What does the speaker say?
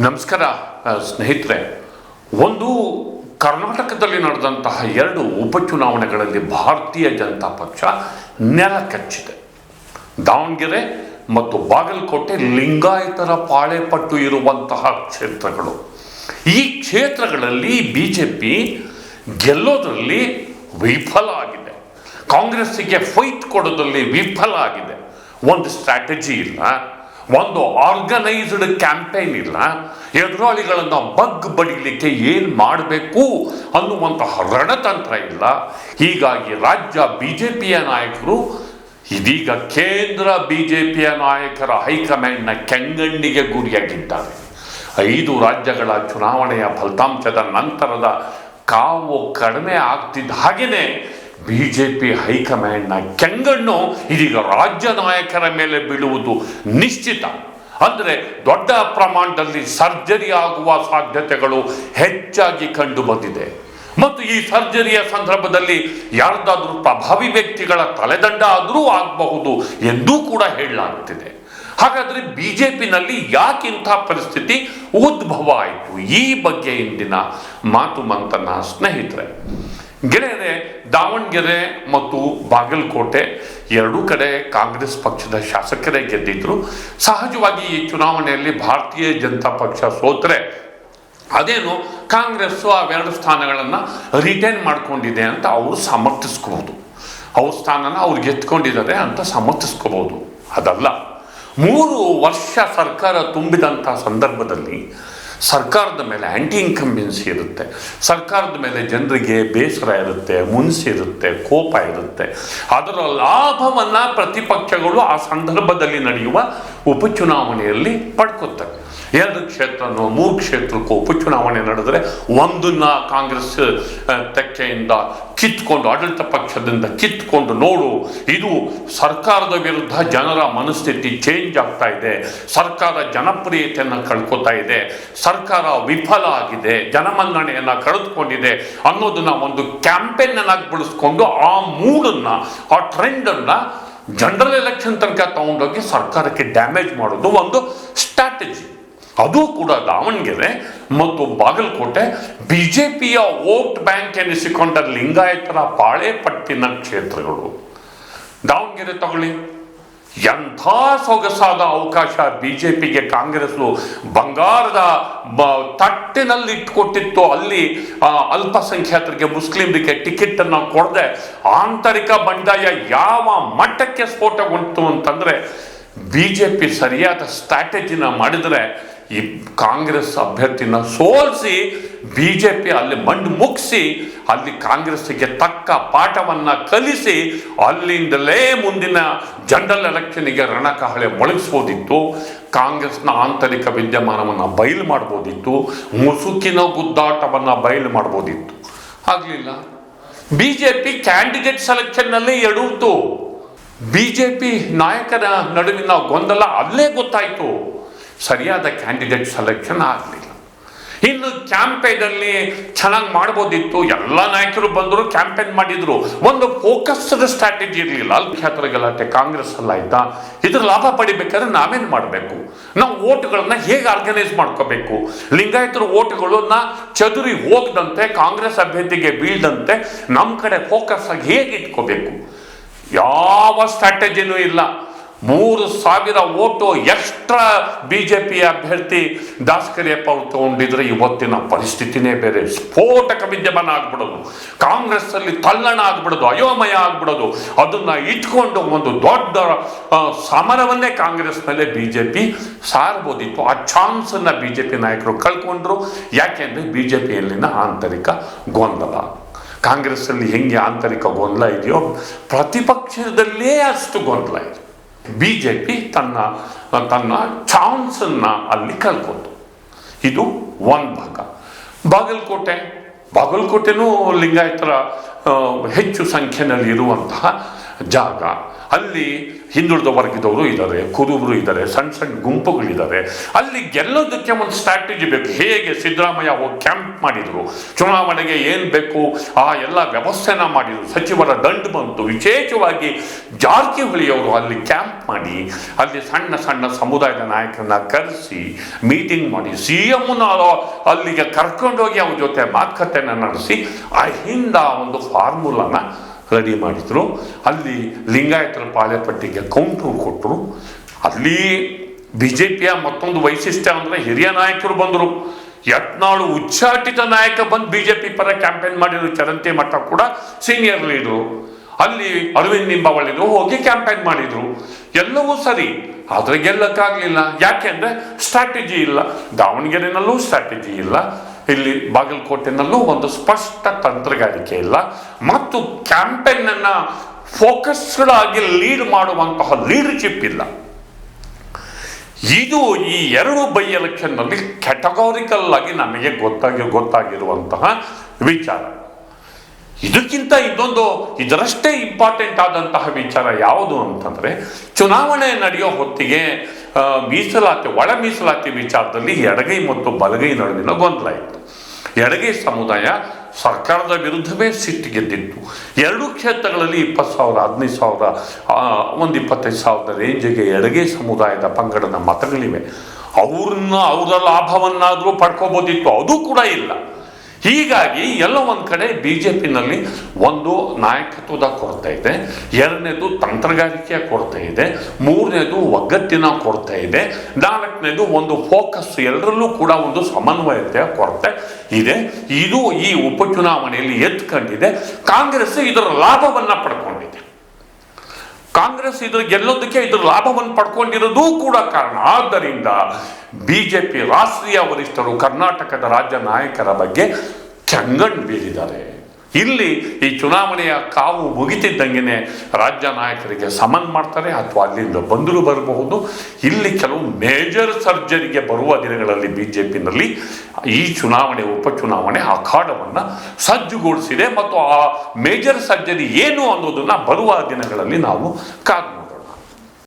ನಮಸ್ಕಾರ ಸ್ನೇಹಿತರೆ. ಒಂದು ಕರ್ನಾಟಕದಲ್ಲಿ ನಡೆದಂತಹ 2 ಉಪಚುನಾವಣೆಗಳಲ್ಲಿ ಭಾರತೀಯ ಜನತಾ ಪಕ್ಷ ನೆಲಕಚ್ಚಿದೆ. ದಾವಣಗೆರೆ ಮತ್ತು ಬಾಗಲಕೋಟೆ ಲಿಂಗಾಯತರ ಪಾಳೆಪಟ್ಟು ಇರುವಂತಹ ಕ್ಷೇತ್ರಗಳು. ಈ ಕ್ಷೇತ್ರಗಳಲ್ಲಿ ಬಿಜೆಪಿ ಗೆಲ್ಲೋದ್ರಲ್ಲಿ ವಿಫಲ ಆಗಿದೆ. ಕಾಂಗ್ರೆಸ್ಸಿಗೆ ಫೈಟ್ ಕೊಡೋದ್ರಲ್ಲಿ ವಿಫಲ ಆಗಿದೆ. ಒಂದು ಸ್ಟ್ರಾಟಜಿ ಇಲ್ಲ, ಒಂದು ಆರ್ಗನೈಸ್ಡ್ ಕ್ಯಾಂಪೇನ್ ಇಲ್ಲ, ಎದುರಾಳಿಗಳನ್ನು ಬಡಿಲಿಕ್ಕೆ ಏನು ಮಾಡಬೇಕು ಅನ್ನುವಂತಹ ರಣತಂತ್ರ ಇಲ್ಲ. ಹೀಗಾಗಿ ರಾಜ್ಯ ಬಿಜೆಪಿಯ ನಾಯಕರು ಇದೀಗ ಕೇಂದ್ರ ಬಿಜೆಪಿಯ ನಾಯಕರ ಹೈಕಮಾಂಡ್ನ ಕೆಂಗಣ್ಣಿಗೆ ಗುರಿಯಾಗಿದ್ದಾರೆ. 5 ರಾಜ್ಯಗಳ ಚುನಾವಣೆಯ ಫಲಿತಾಂಶದ ನಂತರದ ಕಾವು ಕಡಿಮೆ ಆಗ್ತಿದ್ದ ಹಾಗೆಯೇ ಬಿಜೆಪಿ ಹೈಕಮಾಂಡ್ನ ಕೆಂಗಣ್ಣು ಇದೀಗ ರಾಜ್ಯ ನಾಯಕರ ಮೇಲೆ ಬೀಳುವುದು ನಿಶ್ಚಿತ. ಅಂದರೆ ದೊಡ್ಡ ಪ್ರಮಾಣದಲ್ಲಿ ಸರ್ಜರಿ ಆಗುವ ಸಾಧ್ಯತೆಗಳು ಹೆಚ್ಚಾಗಿ ಕಂಡು ಬಂದಿದೆ. ಮತ್ತು ಈ ಸರ್ಜರಿಯ ಸಂದರ್ಭದಲ್ಲಿ ಯಾರ್ದಾದ್ರೂ ಪ್ರಭಾವಿ ವ್ಯಕ್ತಿಗಳ ತಲೆದಂಡ ಆದರೂ ಆಗಬಹುದು ಎಂದೂ ಕೂಡ ಹೇಳಲಾಗುತ್ತಿದೆ. ಹಾಗಾದರೆ ಬಿಜೆಪಿನಲ್ಲಿ ಯಾಕಿಂಥ ಪರಿಸ್ಥಿತಿ ಉದ್ಭವ ಆಯಿತು? ಈ ಬಗ್ಗೆ ಇಂದಿನ ಮಾತು ಮಂಥನ ಸ್ನೇಹಿತರೆ. ಗೆಳೆಯರೆ, ದಾವಣಗೆರೆ ಮತ್ತು ಬಾಗಲಕೋಟೆ 2 ಕಡೆ ಕಾಂಗ್ರೆಸ್ ಪಕ್ಷದ ಶಾಸಕರೇ ಗೆದ್ದಿದ್ರು. ಸಹಜವಾಗಿ ಈ ಚುನಾವಣೆಯಲ್ಲಿ ಭಾರತೀಯ ಜನತಾ ಪಕ್ಷ ಸೋತರೆ ಅದೇನು ಕಾಂಗ್ರೆಸ್ಸು ಆ 2 ಸ್ಥಾನಗಳನ್ನು ರಿಟೈನ್ ಮಾಡ್ಕೊಂಡಿದೆ ಅಂತ ಅವರು ಸಮರ್ಥಿಸ್ಕೋಬಹುದು. ಅವ್ರ ಸ್ಥಾನನ ಅವ್ರಿಗೆ ಎತ್ಕೊಂಡಿದ್ದಾರೆ ಅಂತ ಸಮರ್ಥಿಸ್ಕೋಬಹುದು. ಅದಲ್ಲ, 3 ವರ್ಷ ಸರ್ಕಾರ ತುಂಬಿದಂಥ ಸಂದರ್ಭದಲ್ಲಿ ಸರ್ಕಾರದ ಮೇಲೆ ಆ್ಯಂಟಿ ಇನ್ಕಂಬೆನ್ಸಿ ಇರುತ್ತೆ. ಸರ್ಕಾರದ ಮೇಲೆ ಜನರಿಗೆ ಬೇಸರ ಇರುತ್ತೆ, ಮುನ್ಸಿ ಇರುತ್ತೆ, ಕೋಪ ಇರುತ್ತೆ. ಅದರ ಲಾಭವನ್ನು ಪ್ರತಿಪಕ್ಷಗಳು ಆ ಸಂದರ್ಭದಲ್ಲಿ ನಡೆಯುವ ಉಪಚುನಾವಣೆಯಲ್ಲಿ ಪಡ್ಕೊತಾರೆ. 2 ಕ್ಷೇತ್ರನೋ 3 ಕ್ಷೇತ್ರಕ್ಕೂ ಉಪಚುನಾವಣೆ ನಡೆದರೆ ಒಂದನ್ನ ಕಾಂಗ್ರೆಸ್ ತೆಕ್ಕೆಯಿಂದ ಕಿತ್ಕೊಂಡು, ಆಡಳಿತ ಪಕ್ಷದಿಂದ ಕಿತ್ಕೊಂಡು, ನೋಡು ಇದು ಸರ್ಕಾರದ ವಿರುದ್ಧ ಜನರ ಮನಸ್ಥಿತಿ ಚೇಂಜ್ ಆಗ್ತಾ ಇದೆ, ಸರ್ಕಾರ ಜನಪ್ರಿಯತೆಯನ್ನು ಕಳ್ಕೊತಾ ಇದೆ, ಸರ್ಕಾರ ವಿಫಲ ಆಗಿದೆ, ಜನಮನ್ನಣೆಯನ್ನು ಕಳೆದುಕೊಂಡಿದೆ ಅನ್ನೋದನ್ನ ಒಂದು ಕ್ಯಾಂಪೇನ್ ಅನ್ನಾಗಿ ಬಳಸ್ಕೊಂಡು ಆ ಮೂಡನ್ನು, ಆ ಟ್ರೆಂಡನ್ನು ಜನರಲ್ ಎಲೆಕ್ಷನ್ ತನಕ ತಗೊಂಡೋಗಿ ಸರ್ಕಾರಕ್ಕೆ ಡ್ಯಾಮೇಜ್ ಮಾಡೋದು ಒಂದು ಸ್ಟ್ರಾಟಜಿ. ಅದು ಕೂಡ ದಾವಣಗೆರೆ ಮತ್ತು ಬಾಗಲಕೋಟೆ ಬಿಜೆಪಿಯ ವೋಟ್ ಬ್ಯಾಂಕ್ ಎನಿಸಿಕೊಂಡ ಲಿಂಗಾಯತರ ಪಾಳೆಪಟ್ಟಿನ ಕ್ಷೇತ್ರಗಳು. ದಾವಣಗೆರೆ ತಗೊಳ್ಳಿ, ಎಂಥ ಸೊಗಸಾದ ಅವಕಾಶ ಬಿಜೆಪಿಗೆ ಕಾಂಗ್ರೆಸ್ಸು ಬಂಗಾರದ ತಟ್ಟಿನಲ್ಲಿ ಇಟ್ಕೊಟ್ಟಿತ್ತು. ಅಲ್ಲಿ ಅಲ್ಪಸಂಖ್ಯಾತರಿಗೆ, ಮುಸ್ಲಿಮರಿಗೆ ಟಿಕೆಟನ್ನು ಕೊಡದೆ ಆಂತರಿಕ ಬಂಡಾಯ ಯಾವ ಮಟ್ಟಕ್ಕೆ ಸ್ಫೋಟಗೊಂಡಿತು ಅಂತಂದರೆ, ಬಿಜೆಪಿ ಸರಿಯಾದ ಸ್ಟ್ರಾಟಜಿನ ಮಾಡಿದರೆ ಈ ಕಾಂಗ್ರೆಸ್ ಅಭ್ಯರ್ಥಿನ ಸೋಲಿಸಿ ಬಿಜೆಪಿ ಅಲ್ಲಿ ಮಣ್ಣು ಮುಗಿಸಿ ಅಲ್ಲಿ ಕಾಂಗ್ರೆಸ್ಸಿಗೆ ತಕ್ಕ ಪಾಠವನ್ನು ಕಲಿಸಿ ಅಲ್ಲಿಂದಲೇ ಮುಂದಿನ ಜನರಲ್ ಎಲೆಕ್ಷನ್ಗೆ ರಣಕಹಳೆ ಮೊಳಗಿಸ್ಬೋದಿತ್ತು. ಕಾಂಗ್ರೆಸ್ನ ಆಂತರಿಕ ವಿದ್ಯಮಾನವನ್ನು ಬಯಲು ಮಾಡ್ಬೋದಿತ್ತು, ಮುಸುಕಿನ ಗುದ್ದಾಟವನ್ನು ಬಯಲು ಮಾಡ್ಬೋದಿತ್ತು. ಆಗಲಿಲ್ಲ. ಬಿಜೆಪಿ ಕ್ಯಾಂಡಿಡೇಟ್ ಸೆಲೆಕ್ಷನ್ನಲ್ಲಿ ಎಡುವುದು. ಬಿಜೆಪಿ ನಾಯಕರ ನಡುವಿನ ಗೊಂದಲ ಅಲ್ಲೇ ಗೊತ್ತಾಯಿತು. ಸರಿಯಾದ ಕ್ಯಾಂಡಿಡೇಟ್ ಸೆಲೆಕ್ಷನ್ ಆಗಲಿಲ್ಲ. ಇನ್ನು ಕ್ಯಾಂಪೇನಲ್ಲಿ ಚೆನ್ನಾಗಿ ಮಾಡ್ಬೋದಿತ್ತು. ಎಲ್ಲ ನಾಯಕರು ಬಂದರು, ಕ್ಯಾಂಪೇನ್ ಮಾಡಿದ್ರು. ಒಂದು ಫೋಕಸ್ಡ್ ಸ್ಟ್ರಾಟಜಿ ಇರಲಿಲ್ಲ. ಅಲ್ಪಸಂಖ್ಯಾತರ ಗಲಾಟೆ ಕಾಂಗ್ರೆಸ್ ಅಲ್ಲ ಆಯ್ತಾ? ಇದ್ರ ಲಾಭ ಪಡಿಬೇಕಾದ್ರೆ ನಾವೇನು ಮಾಡಬೇಕು? ನಾವು ಓಟ್ಗಳನ್ನ ಹೇಗೆ ಆರ್ಗನೈಸ್ ಮಾಡ್ಕೋಬೇಕು? ಲಿಂಗಾಯತರ ಓಟ್ಗಳನ್ನ ಚದುರಿ ಹೋಗದಂತೆ, ಕಾಂಗ್ರೆಸ್ ಅಭ್ಯರ್ಥಿಗೆ ಬೀಳದಂತೆ ನಮ್ಮ ಕಡೆ ಫೋಕಸ್ ಆಗಿ ಹೇಗೆ ಇಟ್ಕೋಬೇಕು? ಯಾವ ಸ್ಟ್ರಾಟಜಿನೂ ಇಲ್ಲ. 3,000 ಓಟು ಎಕ್ಸ್ಟ್ರಾ ಬಿಜೆಪಿ ಅಭ್ಯರ್ಥಿ ದಾಸಕರಿಯಪ್ಪ ಅವರು ತಗೊಂಡಿದ್ರೆ ಇವತ್ತಿನ ಪರಿಸ್ಥಿತಿನೇ ಬೇರೆ. ಸ್ಫೋಟಕ ವಿದ್ಯಮಾನ ಆಗ್ಬಿಡೋದು, ಕಾಂಗ್ರೆಸ್ಸಲ್ಲಿ ತಲ್ಲಣ ಆಗ್ಬಿಡೋದು, ಅಯೋಮಯ ಆಗ್ಬಿಡೋದು. ಅದನ್ನು ಇಟ್ಕೊಂಡು ಒಂದು ದೊಡ್ಡ ಸಮರವನ್ನೇ ಕಾಂಗ್ರೆಸ್ ಮೇಲೆ ಬಿಜೆಪಿ ಸಾರ್ಬೋದಿತ್ತು. ಆ ಚಾನ್ಸನ್ನು ಬಿಜೆಪಿ ನಾಯಕರು ಕಳ್ಕೊಂಡ್ರು. ಯಾಕೆಂದರೆ ಬಿಜೆಪಿಯಲ್ಲಿನ ಆಂತರಿಕ ಗೊಂದಲ. ಕಾಂಗ್ರೆಸ್ಸಲ್ಲಿ ಹೆಂಗೆ ಆಂತರಿಕ ಗೊಂದಲ ಇದೆಯೋ ಪ್ರತಿಪಕ್ಷದಲ್ಲೇ ಅಷ್ಟು ಗೊಂದಲ ಇದೆ. ಬಿಜೆಪಿ ತನ್ನ ಚಾನ್ಸನ್ನು ಅಲ್ಲಿ ಕಳ್ಕೊಂಡು, ಇದು ಒಂದು ಭಾಗ. ಬಾಗಲಕೋಟೆನೂ ಲಿಂಗಾಯತರ ಹೆಚ್ಚು ಸಂಖ್ಯೆಯಲ್ಲಿ ಇರುವಂತಹ ಜಾಗ. ಅಲ್ಲಿ ಹಿಂದುಳಿದ ವರ್ಗದವರು ಇದ್ದಾರೆ, ಕುರುಬರು ಇದ್ದಾರೆ, ಸಣ್ಣ ಸಣ್ಣ ಗುಂಪುಗಳಿದ್ದಾರೆ. ಅಲ್ಲಿ ಗೆಲ್ಲೋದಕ್ಕೆ ಒಂದು ಸ್ಟ್ರಾಟಜಿ ಬೇಕು. ಹೇಗೆ ಸಿದ್ದರಾಮಯ್ಯ ಹೋಗಿ ಕ್ಯಾಂಪ್ ಮಾಡಿದರು, ಚುನಾವಣೆಗೆ ಏನು ಬೇಕು ಆ ಎಲ್ಲ ವ್ಯವಸ್ಥೆನ ಮಾಡಿದರು, ಸಚಿವರ ದಂಡು ಬಂತು. ವಿಶೇಷವಾಗಿ ಜಾರಕಿಹೊಳಿಯವರು ಅಲ್ಲಿ ಕ್ಯಾಂಪ್ ಮಾಡಿ ಅಲ್ಲಿ ಸಣ್ಣ ಸಣ್ಣ ಸಮುದಾಯದ ನಾಯಕರನ್ನ ಕರೆಸಿ ಮೀಟಿಂಗ್ ಮಾಡಿ CMನ ಅಲ್ಲಿಗೆ ಕರ್ಕೊಂಡೋಗಿ ಅವ್ರ ಜೊತೆ ಮಾತುಕತೆಯನ್ನು ನಡೆಸಿ ಆ ಹಿಂದ ಒಂದು ಫಾರ್ಮುಲಾನ ರೆಡಿ ಮಾಡಿದರು. ಅಲ್ಲಿ ಲಿಂಗಾಯತರ ಪಾಳೆಪಟ್ಟಿಗೆ ಕೌಂಟ್ರು ಕೊಟ್ಟರು. ಅಲ್ಲಿ BJPಯ ಮತ್ತೊಂದು ವೈಶಿಷ್ಟ್ಯ ಅಂದರೆ ಹಿರಿಯ ನಾಯಕರು ಬಂದರು. ಯತ್ನಾಳು ಉಚ್ಚಾಟಿತ ನಾಯಕ ಬಂದು BJP ಪರ ಕ್ಯಾಂಪೇನ್ ಮಾಡಿದ್ರು. ಚರಂತಿ ಮಠ ಕೂಡ ಸೀನಿಯರ್ ಲೀಡರು. ಅಲ್ಲಿ ಅರವಿಂದ್ ನಿಂಬಾವಳಿದು ಹೋಗಿ ಕ್ಯಾಂಪೇನ್ ಮಾಡಿದ್ರು. ಎಲ್ಲವೂ ಸರಿ, ಆದರೆ ಗೆಲ್ಲಕ್ಕಾಗಲಿಲ್ಲ. ಯಾಕೆಂದ್ರೆ ಸ್ಟ್ರಾಟಜಿ ಇಲ್ಲ. ದಾವಣಗೆರೆನಲ್ಲೂ ಸ್ಟ್ರಾಟಜಿ ಇಲ್ಲ, ಇಲ್ಲಿ ಬಾಗಲಕೋಟೆನಲ್ಲೂ ಒಂದು ಸ್ಪಷ್ಟ ತಂತ್ರಗಾರಿಕೆ ಇಲ್ಲ, ಮತ್ತು ಕ್ಯಾಂಪೇನ್ ಅನ್ನ ಫೋಕಸ್ಡ್ ಆಗಿ ಲೀಡ್ ಮಾಡುವಂತಹ ಲೀಡರ್ಶಿಪ್ ಇಲ್ಲ. ಇದು ಈ ಎರಡು ಬೈ ಎಲೆಕ್ಷನ್ ನಲ್ಲಿ ಕ್ಯಾಟಗಾರಿಕಲ್ ಆಗಿ ನಮಗೆ ಗೊತ್ತಾಗಿರುವಂತಹ ವಿಚಾರ. ಇದಕ್ಕಿಂತ ಇದರಷ್ಟೇ ಇಂಪಾರ್ಟೆಂಟ್ ಆದಂತಹ ವಿಚಾರ ಯಾವುದು ಅಂತಂದ್ರೆ, ಚುನಾವಣೆ ನಡೆಯೋ ಹೊತ್ತಿಗೆ ಮೀಸಲಾತಿ, ಒಳ ಮೀಸಲಾತಿ ವಿಚಾರದಲ್ಲಿ ಎಡಗೈ ಮತ್ತು ಬಲಗೈ ನಡುವಿನ ಗೊಂದಲ ಇತ್ತು. ಎಡಗೈ ಸಮುದಾಯ ಸರ್ಕಾರದ ವಿರುದ್ಧವೇ ಸಿಟ್ಟಿಗೆದ್ದಿತ್ತು. ಎರಡೂ ಕ್ಷೇತ್ರಗಳಲ್ಲಿ 20,000, 15,000, ಒಂದು 25,000 ರೇಂಜಿಗೆ ಎಡಗೈ ಸಮುದಾಯದ ಪಂಗಡದ ಮತಗಳಿವೆ. ಅವರ ಲಾಭವನ್ನಾದರೂ ಪಡ್ಕೋಬೋದಿತ್ತು, ಅದು ಕೂಡ ಇಲ್ಲ. ಹೀಗಾಗಿ ಎಲ್ಲ ಒಂದು ಕಡೆ BJPನಲ್ಲಿ ಒಂದು ನಾಯಕತ್ವದ ಕೊರತೆ ಇದೆ, ಎರಡನೇದು ತಂತ್ರಗಾರಿಕೆಯ ಕೊರತೆ ಇದೆ, ಮೂರನೇದು ಒಗ್ಗಟ್ಟಿನ ಕೊರತೆ ಇದೆ, ನಾಲ್ಕನೇದು ಒಂದು ಫೋಕಸ್, ಎಲ್ಲರಲ್ಲೂ ಕೂಡ ಒಂದು ಸಮನ್ವಯತೆಯ ಕೊರತೆ ಇದೆ. ಇದು ಈ ಉಪಚುನಾವಣೆಯಲ್ಲಿ ಎತ್ಕೊಂಡಿದೆ. ಕಾಂಗ್ರೆಸ್ ಇದರ ಲಾಭವನ್ನ ಪಡ್ಕೊಂಡಿದೆ. ಕಾಂಗ್ರೆಸ್ ಗೆಲ್ಲೋದಕ್ಕೆ ಇದರ ಲಾಭವನ್ನು ಪಡ್ಕೊಂಡಿರೋದು ಕೂಡ ಕಾರಣ. ಆದ್ದರಿಂದ BJP ರಾಷ್ಟ್ರೀಯ ವರಿಷ್ಠರು ಕರ್ನಾಟಕದ ರಾಜ್ಯ ನಾಯಕರ ಬಗ್ಗೆ ಕೆಂಗಣ್ಣು ಬೀರಿದ್ದಾರೆ. ಇಲ್ಲಿ ಈ ಚುನಾವಣೆಯ ಕಾವು ಮುಗಿತಿದ್ದಂಗೆನೆ ರಾಜ್ಯ ನಾಯಕರಿಗೆ ಸಮನ್ ಮಾಡ್ತಾರೆ, ಅಥವಾ ಅಲ್ಲಿಂದ ಬಂದರೂ ಬರಬಹುದು. ಇಲ್ಲಿ ಕೆಲವು ಮೇಜರ್ ಸರ್ಜರಿಗೆ ಬರುವ ದಿನಗಳಲ್ಲಿ BJPನಲ್ಲಿ ಈ ಉಪಚುನಾವಣೆ ಅಖಾಡವನ್ನು ಸಜ್ಜುಗೊಳಿಸಿದೆ. ಮತ್ತು ಆ ಮೇಜರ್ ಸರ್ಜರಿ ಏನು ಅನ್ನೋದನ್ನ ಬರುವ ದಿನಗಳಲ್ಲಿ ನಾವು ಕಾದು